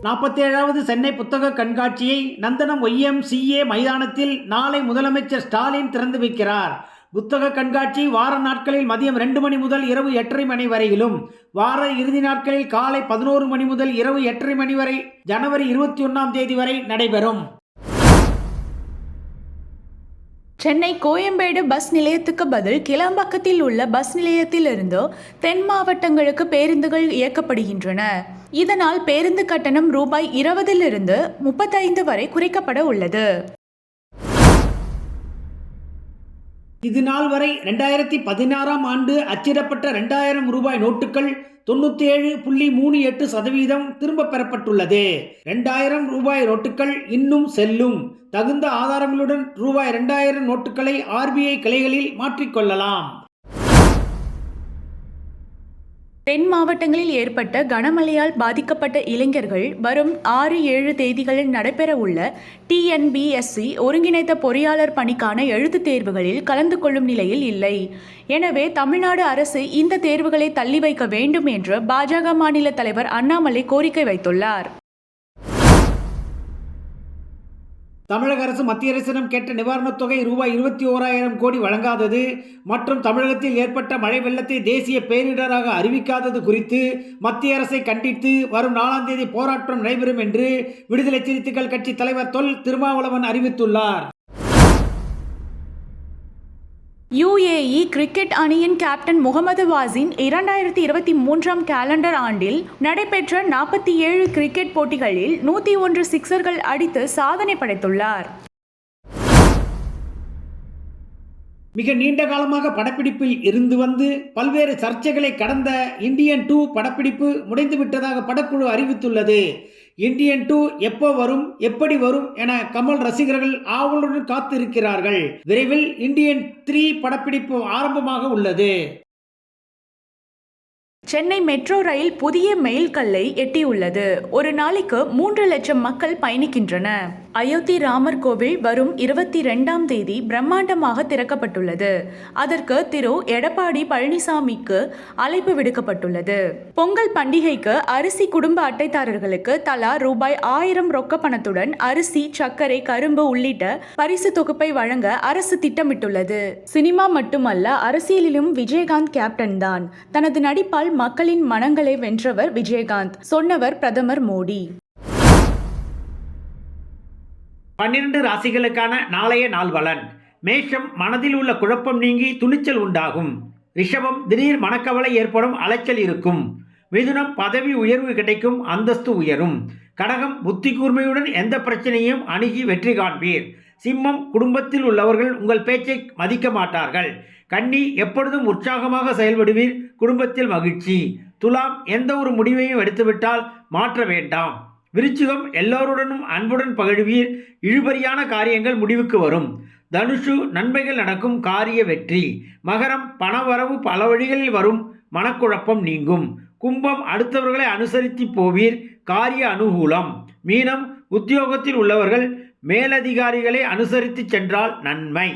47வது சென்னை புத்தக கண்காட்சியை நந்தனம் YMCA மைதானத்தில் நாளை முதலமைச்சர் ஸ்டாலின் திறந்து வைக்கிறார். புத்தக கண்காட்சி வார நாட்களில் மதியம் 2 மணி முதல் இரவு 8:30 மணி வரையிலும், வார இறுதி நாட்களில் காலை 11 மணி முதல் இரவு 8:30 மணி வரை ஜனவரி 21ஆம் தேதி வரை நடைபெறும். சென்னை கோயம்பேடு பஸ் நிலையத்துக்கு பதில் கிளம்பாக்கத்தில் உள்ள பஸ் நிலையத்திலிருந்து தென் மாவட்டங்களுக்கு பேருந்துகள் இயக்கப்படுகின்றன. இதனால் பேருந்து கட்டணம் ரூபாய் 20 35 வரை குறைக்கப்பட உள்ளது. இது நாள் வரை 2016ஆம் ஆண்டு அச்சிடப்பட்ட 2000 ரூபாய் நோட்டுகள் 97.38% திரும்ப பெறப்பட்டுள்ளது. 2000 ரூபாய் நோட்டுகள் இன்னும் செல்லும். தகுந்த ஆதாரங்களுடன் ரூபாய் 2000 நோட்டுகளை RBI கிளைகளில் மாற்றிக்கொள்ளலாம். தென் மாவட்டங்களில் ஏற்பட்ட கனமழையால் பாதிக்கப்பட்ட இளைஞர்கள் வரும் 6-7 தேதிகளில் நடைபெற உள்ள TNPSC ஒருங்கிணைந்த பொறியாளர் பணிக்கான எழுத்துத் தேர்வுகளில் கலந்து கொள்ளும் நிலையில் இல்லை. எனவே தமிழ்நாடு அரசு இந்த தேர்வுகளை தள்ளி வைக்க வேண்டும் என்று பாஜக மாநில தலைவர் அண்ணாமலை கோரிக்கை வைத்துள்ளார். தமிழக அரசு மத்திய அரசிடம் கேட்ட நிவாரணத் தொகை ரூபாய் 21,000 கோடி வழங்காதது மற்றும் தமிழகத்தில் ஏற்பட்ட மழை வெள்ளத்தை தேசிய பேரிடராக அறிவிக்காதது குறித்து மத்திய அரசை கண்டித்து வரும் 4ஆம் தேதி போராட்டம் நடைபெறும் என்று விடுதலை சிறுத்தைகள் கட்சி தலைவர் தொல் திருமாவளவன் அறிவித்துள்ளார். UAE கிரிக்கெட் அணியின் கேப்டன் முகமது வாசின் 2023ஆம் கேலண்டர் ஆண்டில் நடைபெற்ற 47 கிரிக்கெட் போட்டிகளில் 101 சிக்சர்கள் அடித்து சாதனை படைத்துள்ளார். மிக நீண்ட காலமாக படப்பிடிப்பில் இருந்து வந்து பல்வேறு சர்ச்சைகளை கடந்த இந்தியன் 2 படப்பிடிப்பு முடிந்துவிட்டதாக படக்குழு அறிவித்துள்ளது. இந்தியன் 2 எப்போ வரும், எப்படி வரும் என கமல் ரசிகர்கள் ஆவலுடன் காத்திருக்கிறார்கள். விரைவில் இந்தியன் 3 படப்பிடிப்பு ஆரம்பமாக உள்ளது. சென்னை மெட்ரோ ரயில் புதிய மைல்கல்லை எட்டியுள்ளது. ஒரு நாளைக்கு 3 லட்சம் மக்கள் பயணிக்கின்றன. அயோத்தி ராமர் கோவில் வரும் 22ஆம் தேதி பிரம்மாண்டமாக திறக்கப்பட்டுள்ளது. அதற்கு திரு எடப்பாடி பழனிசாமிக்கு அழைப்பு விடுக்கப்பட்டுள்ளது. பொங்கல் பண்டிகைக்கு அரிசி குடும்ப அட்டைதாரர்களுக்கு தலா ரூபாய் 1000 ரொக்க பணத்துடன் அரிசி, சர்க்கரை, கரும்பு உள்ளிட்ட பரிசு தொகுப்பை வழங்க அரசு திட்டமிட்டுள்ளது. சினிமா மட்டுமல்ல, அரசியலிலும் விஜயகாந்த் கேப்டன் தான். தனது நடிப்பால் மக்களின் மனங்களை வென்றவர் விஜயகாந்த், சொன்னவர் பிரதமர் மோடி. 12 ராசிகளுக்கான நாளைய நாள் பலன். மேஷம், மனதில் உள்ள குழப்பம் நீங்கி துணிச்சல் உண்டாகும். ரிஷபம், திடீர் மனக்கவலை ஏற்படும், அலைச்சல் இருக்கும். மிதுனம், பதவி உயர்வு கிடைக்கும், அந்தஸ்து உயரும். கடகம், புத்தி கூர்மையுடன் எந்த பிரச்சனையும் அணுகி வெற்றி காண்பீர். சிம்மம், குடும்பத்தில் உள்ளவர்கள் உங்கள் பேச்சை மதிக்க மாட்டார்கள். கன்னி, எப்பொழுதும் உற்சாகமாக செயல்படுவீர், குடும்பத்தில் மகிழ்ச்சி. துலாம், எந்த ஒரு முடிவையும் எடுத்துவிட்டால் மாற்ற வேண்டாம். விருச்சிகம், எல்லோருடனும் அன்புடன் பகிழ்வீர், இழுபறியான காரியங்கள் முடிவுக்கு வரும். தனுஷு, நன்மைகள் நடக்கும், காரிய வெற்றி. மகரம், பணவரவு பல வழிகளில் வரும், மனக்குழப்பம் நீங்கும். கும்பம், அடுத்தவர்களை அனுசரித்து போவீர், காரிய அனுகூலம். மீனம், உத்தியோகத்தில் உள்ளவர்கள் மேலதிகாரிகளை அனுசரித்து சென்றால் நன்மை.